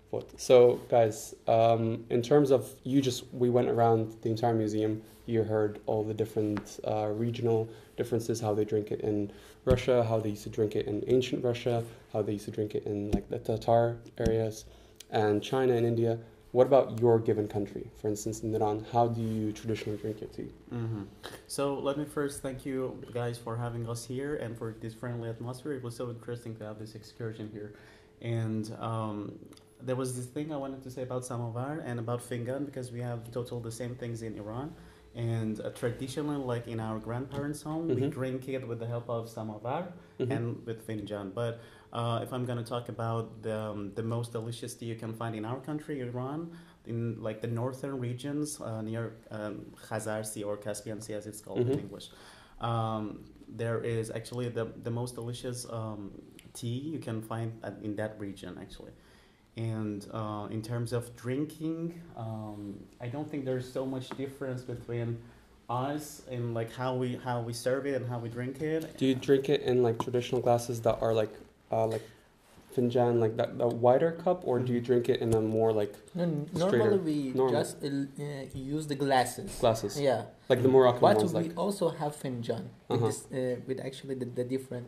What? So, guys, in terms of we went around the entire museum. You heard all the different regional differences, how they drink it in Russia, how they used to drink it in ancient Russia, how they used to drink it in like the Tatar areas, and China and India. What about your given country? For instance, in Iran, how do you traditionally drink your tea? Mm-hmm. So let me first thank you guys for having us here and for this friendly atmosphere. It was so interesting to have this excursion here. And there was this thing I wanted to say about samovar and about fingan because we have total the same things in Iran. And traditionally, like in our grandparents' home, we drink it with the help of samovar and with finjan. But if I'm going to talk about the most delicious tea you can find in our country, Iran, in like the northern regions near Khazar Sea or Caspian Sea as it's called in English, there is actually the most delicious tea you can find in that region actually. And in terms of drinking, I don't think there's so much difference between us and like how we serve it and how we drink it. Do you drink it in like traditional glasses that are like finjan, like that wider cup, or do you drink it in a more like normally we just use the glasses. Glasses. Yeah. Like the Moroccan but ones. we Like also have finjan with this, with actually the different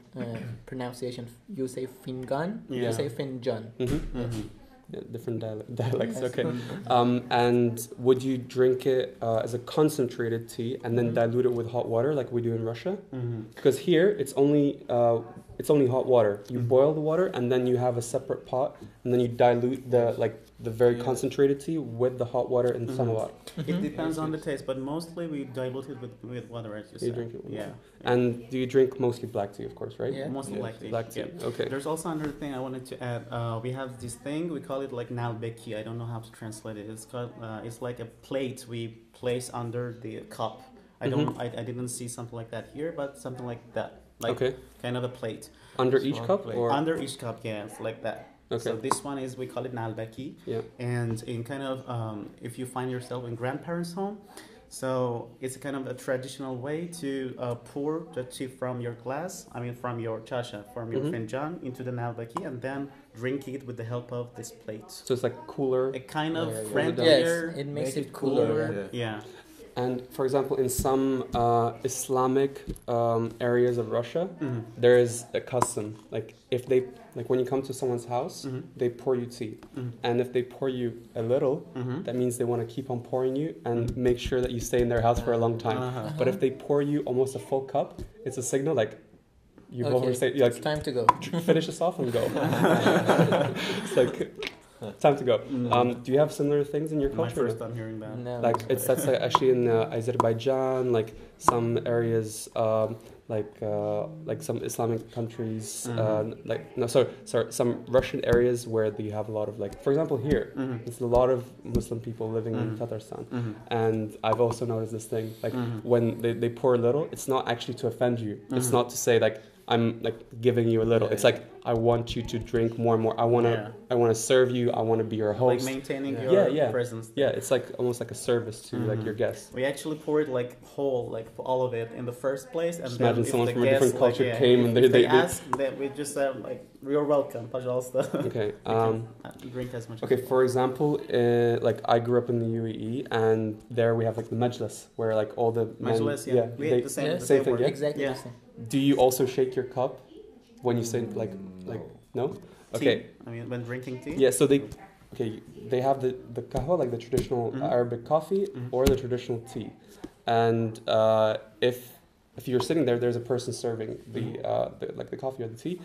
pronunciation. You say fingan, you say finjan. Yeah, different dialects. Yes. Okay. And would you drink it as a concentrated tea and then dilute it with hot water like we do in Russia? Because here it's only hot water. You boil the water and then you have a separate pot and then you dilute the very concentrated tea with the hot water in samovar. It depends on the taste, but mostly we dilute it with water, as you say. You drink it with water. And do you drink mostly black tea, of course, right? Yeah, mostly black tea. Black tea. Yeah. Okay. There's also another thing I wanted to add. We have this thing, we call it like nalbeki. I don't know how to translate it. It's called, it's like a plate we place under the cup. I didn't see something like that here, but something like that. Like kind of a plate. Under each cup? Or? Under each cup, yeah, it's like that. Okay. So this one is, we call it nalbaki. Yeah. And in kind of, if you find yourself in grandparents' home, so it's a kind of a traditional way to pour the tea from your glass, from your chasha, from your finjan into the nalbaki, and then drink it with the help of this plate. So it's like cooler? A kind of friendlier. Yes, it makes it cooler. Yeah. And for example, in some Islamic areas of Russia, there is a custom. Like when you come to someone's house, they pour you tea, and if they pour you a little, that means they want to keep on pouring you and make sure that you stay in their house for a long time. But if they pour you almost a full cup, it's a signal like you've overstayed. Like, it's time to go. Finish this off and go. It's like. Time to go. Do you have similar things in your culture? My first time hearing that. No. Like that's like actually in Azerbaijan, like some areas, like some Islamic countries, some Russian areas where they have a lot of like, for example, here, there's a lot of Muslim people living in Tatarstan, and I've also noticed this thing, like when they pour a little, it's not actually to offend you. It's not to say like I'm like giving you a little. It's like I want you to drink more and more. I want to serve you. I want to be your host. Like maintaining your presence. Yeah, it's like almost like a service to like your guests. We actually pour it like whole, like all of it in the first place, and just then imagine if someone the from a guests, different culture came and they ask, then we just like you're welcome, пожалуйста. Okay. Drink as much. Okay. For example, like I grew up in the UAE, and there we have like the majlis, where like all the majlis, the same thing, exactly the same. Do you also shake your cup when you say like no? Okay. Tea? When drinking tea? Yeah, so they have the kahwa, like the traditional Arabic coffee, or the traditional tea. And if you're sitting there, there's a person serving the coffee or the tea.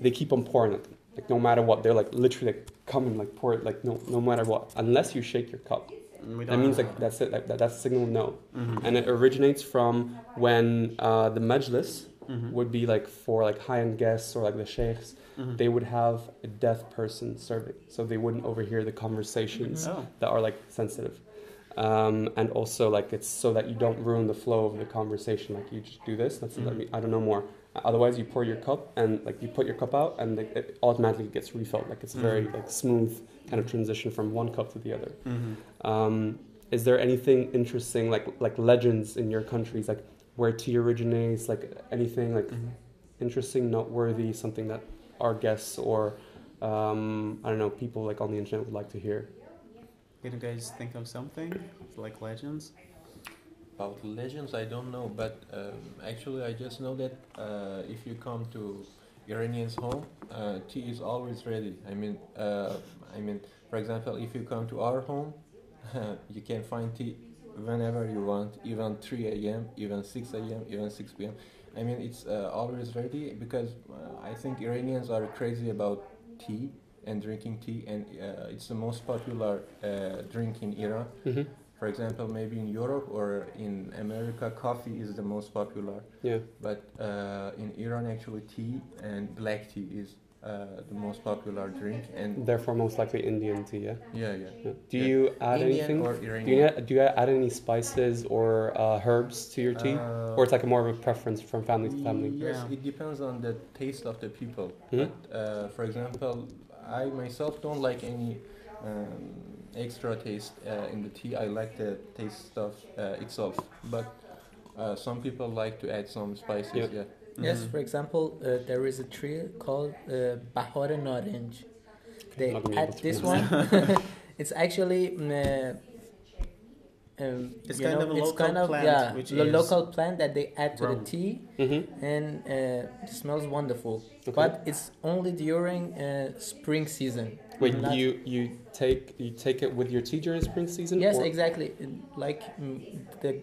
They keep on pouring it, like no matter what. They're like literally like come and like pour it, like no matter what, unless you shake your cup. That means like that's it. Like that's signal no. And it originates from when the majlis would be like for like high-end guests or like the sheikhs. They would have a deaf person serving, so they wouldn't overhear the conversations that are like sensitive. And also like it's so that you don't ruin the flow of the conversation. Like you just do this. That's I don't know more. Otherwise, you pour your cup and like you put your cup out, and it automatically gets refilled. Like it's a very like smooth kind of transition from one cup to the other. Is there anything interesting like legends in your countries, like where tea originates, like anything like interesting, noteworthy, something that our guests or I don't know, people like on the internet would like to hear. Can you guys think of something like legends? About legends, I don't know, but actually, I just know that if you come to Iranians' home, tea is always ready. For example, if you come to our home, you can find tea whenever you want, even 3 a.m., even 6 a.m., even 6 p.m. I mean, it's always ready because I think Iranians are crazy about tea and drinking tea, and it's the most popular drink in Iran. Mm-hmm. For example, maybe in Europe or in America, coffee is the most popular. Yeah. But in Iran, actually, tea and black tea is the most popular drink, and Therefore, most likely Indian tea. Yeah. yeah. Do Yeah. you add Indian anything? or Do Iranian? you add any spices or herbs to your tea, or it's like more of a preference from family to family? Yes, Yeah. it depends on the taste of the people. Mhm. But for example, I myself don't like any extra taste in the tea. I like the taste of itself. But some people like to add some spices. Yeah. Yeah. Yes, for example, there is a tree called Bahar Naranj. They Not gonna be add able to this pronounce one. It's actually It's you kind know, of a it's local kind of plant, yeah, which the is local plant that they add to the grown. tea, Mm-hmm. and it smells wonderful. Okay. But it's only during spring season. Wait, Not- you take it with your tea during spring season? Yes, or- exactly. Like the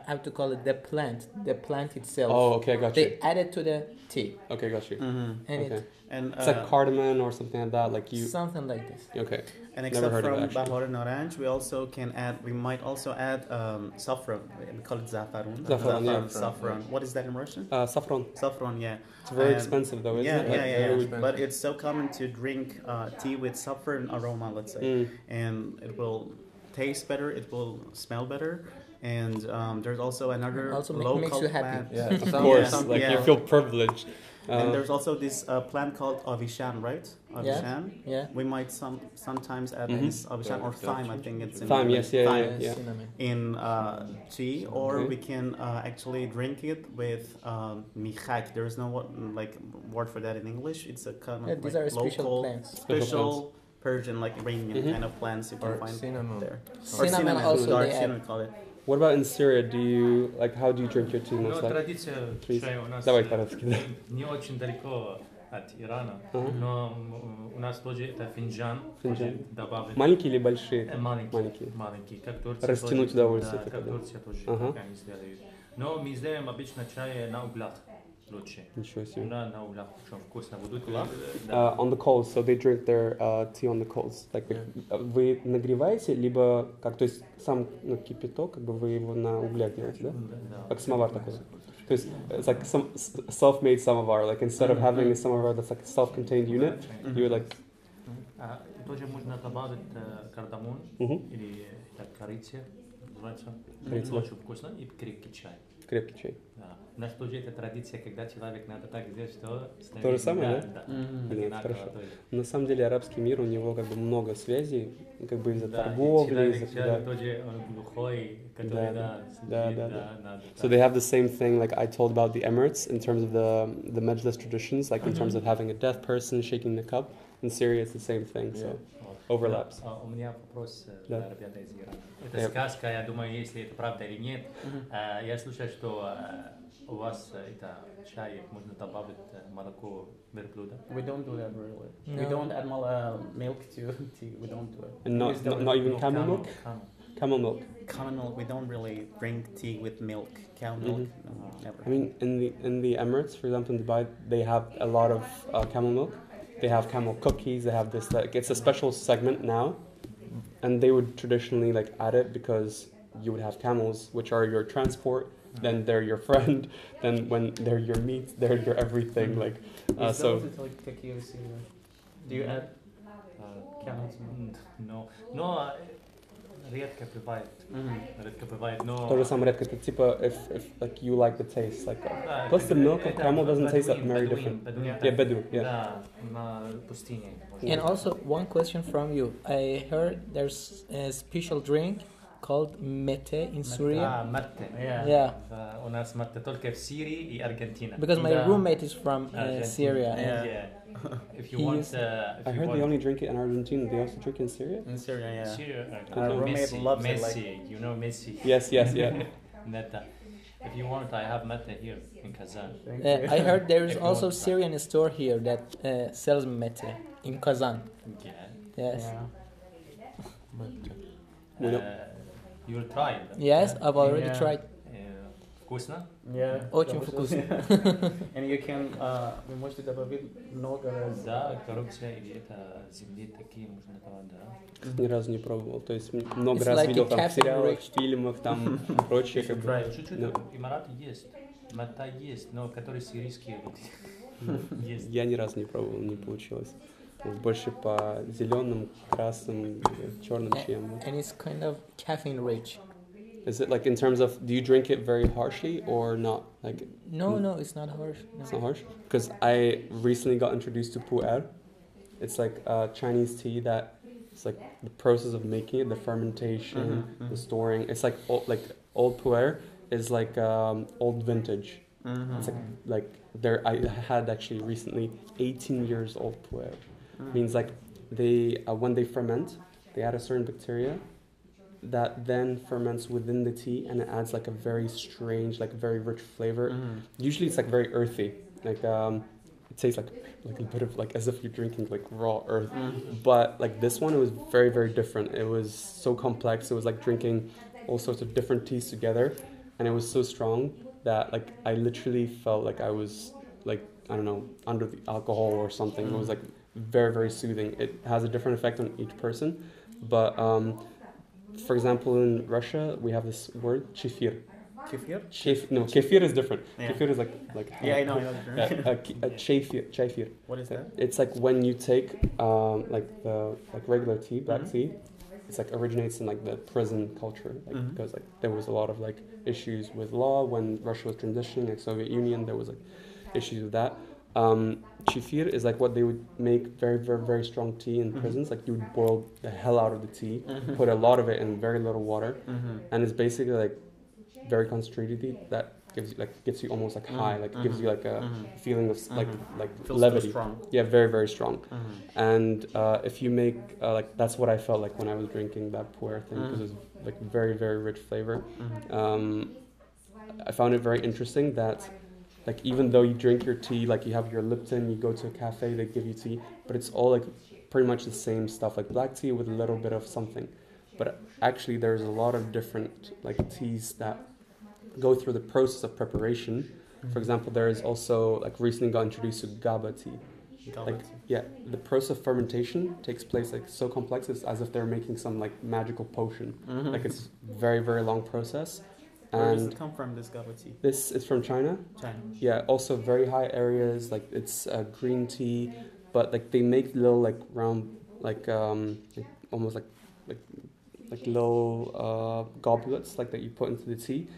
how to call it, the plant itself. Oh, okay, I got you. They add it to the tea, Okay, got you. Mm-hmm. and Okay. And It's like cardamom or something like that. Like you. something like this. Okay. and Never except heard of it, from actually. Bahar and Orange, we might also add saffron. We call it zafarun. Saffron, yeah. Saffron. What is that in Russian? Saffron. Saffron, yeah. It's very And- expensive though, isn't Yeah, it? yeah, Like, yeah, very- expensive. But it's so common to drink tea with saffron aroma, let's say, Mm. and it will taste better. It will smell better. And there's also another Also local makes you happy. plant. Yeah. Of Some- course, some like you yeah. feel privileged. And there's also this plant called avishan, right? Avishan. Yeah. We might sometimes add Mhm. this avishan or thyme. I think it's in Thyme, yes, yeah, thyme yeah. Cinnamon. in tea, or Okay. we can actually drink it with michak. There is no word for that in English. It's a kind of Yeah, these like are special local, plants. special Persian, like Iranian Mhm. kind of plants you can Or find cinnamon. there. Cinnamon also dark they add. cinnamon, call it. What about in Syria? Do you like how do you drink your tea Ну, most like? традиция Please. чая у нас Давай по-русски. Да. не очень далеко от Ирана, Ага. но у нас тоже это финджан. Финджан. Добавить Маленькие или большие? маленький, Маленькие. маленький, как Турция. Растянуть тоже, удовольствие Да, такое, как да. Турция тоже, Ага. как они сделают. Но мы сделаем обычно чай на углях лучше. Ничего себе. На углях, очень вкусно будут. On the coals, so they drink their tea on the coals. Like вы нагреваете, либо как, то есть сам кипяток, как бы вы его на углях делаете, да? Как самовар такой. То есть it's like some self-made samovar. Like instead of having a samovar that's like a self-contained unit, you like. Тоже можно добавить кардамон Мгм. или корица, называется. Корица. Очень вкусно и крепкий чай. Крепкий чай. Да. У нас тоже это традиция, когда человек надо так сделать, что... То же самое, да? Да. Мгм. Блин, Одинаково хорошо. тоже. На самом деле арабский мир, у него как бы много связей, как бы из-за Да, и торговли, человек из-за да. тоже он глухой, который Да, да, да, сидит, да, да, надо So так. they have the same thing like I told about the Emirates in terms of the Majlis traditions, like in terms of having a deaf person shaking the cup. In Syria, it's the same thing, so Вот. overlaps. Да, у меня вопрос Да. для ребят из Ирана. Это Я- сказка, я думаю, если это правда или нет. Я слышал, что у вас это чай можно добавить молоко верблюда. We don't do that really. We No. don't add milk to tea. We don't do it. And not, Use the not even No, camel milk? camel. Camel milk. common milk. We don't really drink tea with milk. Cow milk, no, never. I mean, in the Emirates, for example, in Dubai, they have a lot of camel milk. They have camel cookies. They have this like it's a special segment now, and they would traditionally like add it because you would have camels, which are your transport. Then they're your friend. Then when they're your meat, they're your everything. Like so. Do you add Camels? No. Но редко бывает. Редко бывает, но... То же самое редко. Это типа if like you like the taste like. Да, Plus the milk of это camel doesn't taste бедуин, very бедуин, different. бедуин, Yeah, bedu. Yeah. Да, на пустыне. And also one question from you. I heard there's a special drink called mete in Syria. متى. Yeah. وناس متى تلك في سيري أرجنتينا. Because my roommate is from Syria. If you He want, used- I heard they only drink it in Argentina. They also drink it in Syria. In Syria, yeah. Syria, Our roommate Messi, loves it, Messi, you know Messi. Yes, yes, yeah. Meta. If you want, I have Meta here in Kazan. Thank you. I heard there is If you also want to try. Syrian store here that sells mete in Kazan. Yeah. Yes. Yeah. You'll try it. Yes, I've already Yeah. tried. вкусно? Yeah. Очень вкусно. And you can, вы можете добавить много раз. Да, коррупция и это земли такие можно добавить, да. Ни разу не пробовал. То есть много It's раз like видел a там в caffeine сериалах, rich. фильмах, там прочее. Как бы. Right. Чуть-чуть No. Эмираты есть. Мета есть, но которые сирийские есть. Я ни разу не пробовал, не получилось. Больше по зеленым, красным, черным чаям. And it's kind of caffeine rich. Is it like in terms of, do you drink it very harshly or not? Like No, it's not harsh. it's No. not harsh? Because I recently got introduced to pu'er. It's like a Chinese tea that it's like the process of making it, the fermentation, the storing. It's like old pu'er is like old vintage. It's like there. I had actually recently 18 years old pu'er. Means like they when they ferment, they add a certain bacteria that then ferments within the tea, and it adds like a very strange, like very rich flavor. Usually it's like very earthy, like it tastes like a bit of like as if you're drinking like raw earth. But like this one, it was very, very different. It was so complex. It was like drinking all sorts of different teas together, and it was so strong that like I literally felt like I was like, I don't know, under the alcohol or something. It was like very, very soothing. It has a different effect on each person, but for example, in Russia we have this word kefir. Kefir? Kefir is different. Yeah. Kefir is like Yeah, I know. Kefir. What is that? It's like when you take like the regular tea, black tea. It's like originates in like the prison culture, like because like there was a lot of like issues with law when Russia was transitioning, like Soviet Union. There was like issues with that. Kefir is like what they would make very, very, very strong tea in prisons. Like you would boil the hell out of the tea, put a lot of it in very little water, and it's basically like very concentrated tea that gets you almost like high, like gives you like a feeling of like Feels levity. so strong. Yeah, very, very strong. And if you make like that's what I felt like when I was drinking that pu'er thing, because it's like very, very rich flavor. I found it very interesting that like even though you drink your tea, like you have your Lipton, you go to a cafe, they give you tea, but it's all like pretty much the same stuff, like black tea with a little bit of something. But actually there's a lot of different like teas that go through the process of preparation. For example, there is also like recently got introduced to GABA tea. Like yeah, the process of fermentation takes place like so complex, it's as if they're making some like magical potion. Like it's very, very long process. Where does And it come from, this GABA tea? this is from China. China. Yeah, also very high areas, like it's green tea, but like they make little like round, like almost like little goblets like that you put into the tea.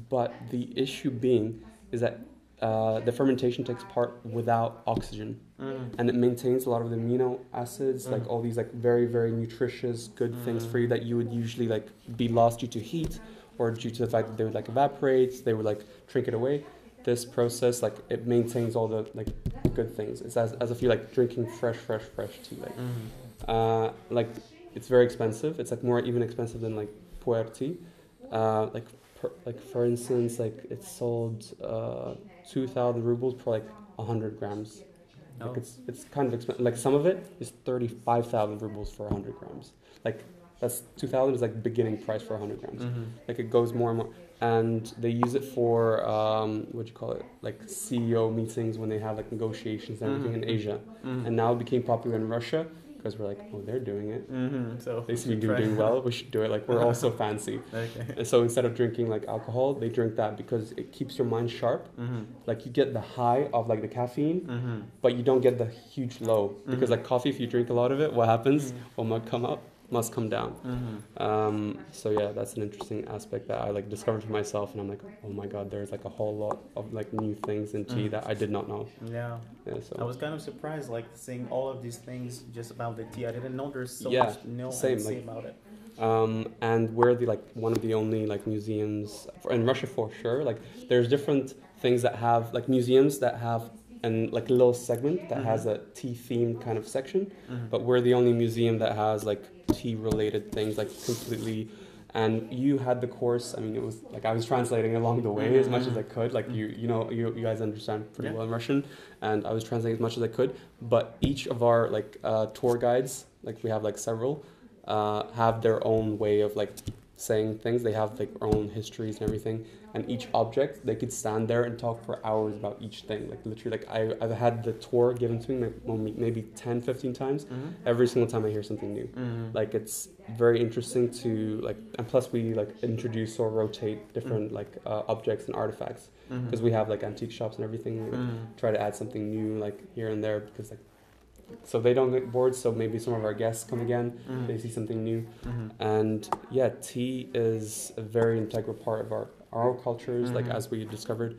But the issue being is that the fermentation takes part without oxygen, and it maintains a lot of the amino acids, like all these like very, very nutritious good things for you that you would usually like be lost due to heat or due to the fact that they would like evaporate, they would like shrink it away. This process, like it maintains all the like good things. It's as if you're like drinking fresh tea. Like it's very expensive. It's like more even expensive than like pu'er tea. Like for instance, like it's sold 2,000 rubles per like 100 grams. Like it's kind of expensive. Like some of it is 35,000 rubles for 100 grams. Like that's 2,000 is like beginning price for 100 grams. Like it goes more and more, and they use it for what do you call it? Like CEO meetings when they have like negotiations and everything in Asia. And now it became popular in Russia because we're like, oh, they're doing it. So They seem to be doing well. We should do it. Like we're all so fancy. Okay. And so instead of drinking like alcohol, they drink that because it keeps your mind sharp. Like you get the high of like the caffeine, but you don't get the huge low because like coffee, if you drink a lot of it, what happens? Well, must come down. So yeah, that's an interesting aspect that I like discovered for myself, and I'm like, oh my god, there's like a whole lot of like new things in tea that I did not know. Yeah. So I was kind of surprised, like seeing all of these things just about the tea. I didn't know there's so Yeah, much same, to say like, about it. and we're one of the only museums in Russia for sure. There's different things that have museums that have a little segment that has a tea themed kind of section, but we're the only museum that has tea related things completely. And you had the course. I mean, it was I was translating along the way as much as I could. You guys understand pretty well in Russian, and I was translating as much as I could. But each of our tour guides, we have several, have their own way of saying things. They have their own histories and everything. And each object, they could stand there and talk for hours about each thing. Literally, I've had the tour given to me maybe 10, 15 times. Every single time I hear something new. It's very interesting to, and plus we, introduce or rotate different, objects and artifacts. Because we have, antique shops and everything. We try to add something new, here and there, because, so they don't get bored, so maybe some of our guests come again, they see something new. And, yeah, tea is a very integral part of our cultures, as we discovered.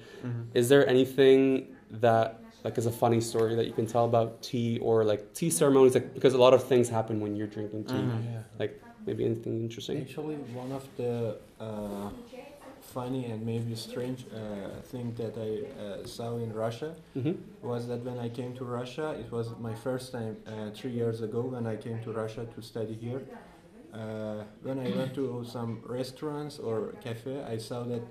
Is there anything that is a funny story that you can tell about tea, or tea ceremonies, because a lot of things happen when you're drinking tea? Maybe anything interesting? Actually, one of the funny and maybe strange thing that I saw in Russia was that when I came to Russia, it was my first time 3 years ago when I came to Russia to study here. When I went to some restaurants or cafe, I saw that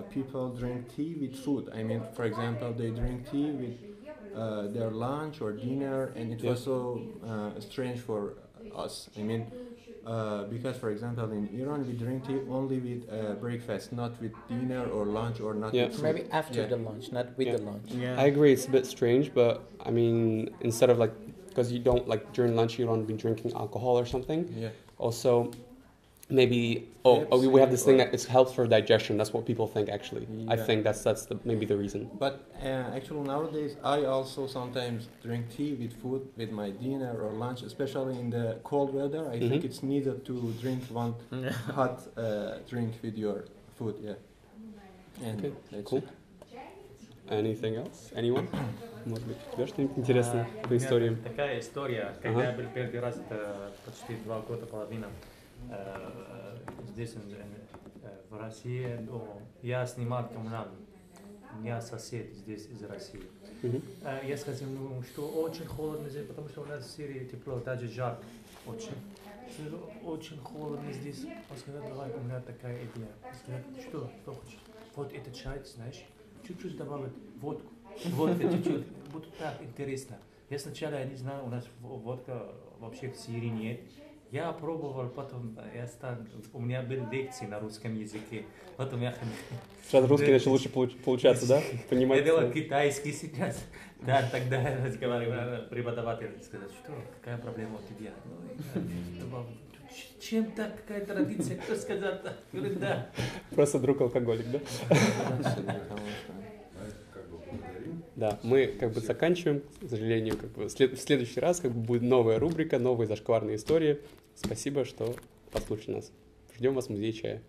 people drink tea with food. I mean, for example, they drink tea with their lunch or dinner, and it was so strange for us. I mean, because, for example, in Iran, we drink tea only with breakfast, not with dinner or lunch, or not with food. Maybe after the lunch, not with the lunch. I agree, it's a bit strange, but I mean, instead of because you don't during lunch you don't be drinking alcohol or something. Also, maybe we have this thing that it helps for digestion. That's what people think actually. I think that's maybe the reason. But actually nowadays I also sometimes drink tea with food, with my dinner or lunch, especially in the cold weather. I think it's needed to drink one hot drink with your food. And okay, that's cool. it. Anything else? Anyone? Может быть, у тебя что-нибудь интересное по историям? Такая история, когда я был первый раз, это почти 2 года половина здесь, в России, я снимал коммуналку. У меня сосед здесь из России. Я сказал ему, что очень холодно здесь, потому что у нас в Сирии тепло, даже жарко. Очень холодно здесь. Он сказал, давай, у меня такая идея. Я сказал, что хочешь? Вот этот чай, знаешь, чуть-чуть добавить водку. Водка чуть-чуть, будет так интересно. Я сначала не знал, у нас водка вообще в Сирии нет. Я пробовал, потом у меня были лекции на русском языке. Потом я... Сразу русский начал лучше получаться, да? Понимать. Я делал китайский сейчас. Да, тогда я разговаривал, преподаватель сказал, что, какая проблема у тебя? Чем так, какая традиция, кто сказал так? Говорит, да. Просто друг алкоголик, да? Да, мы заканчиваем, к сожалению, в следующий раз будет новая рубрика, новые зашкварные истории. Спасибо, что послушали нас. Ждем вас в музее чая.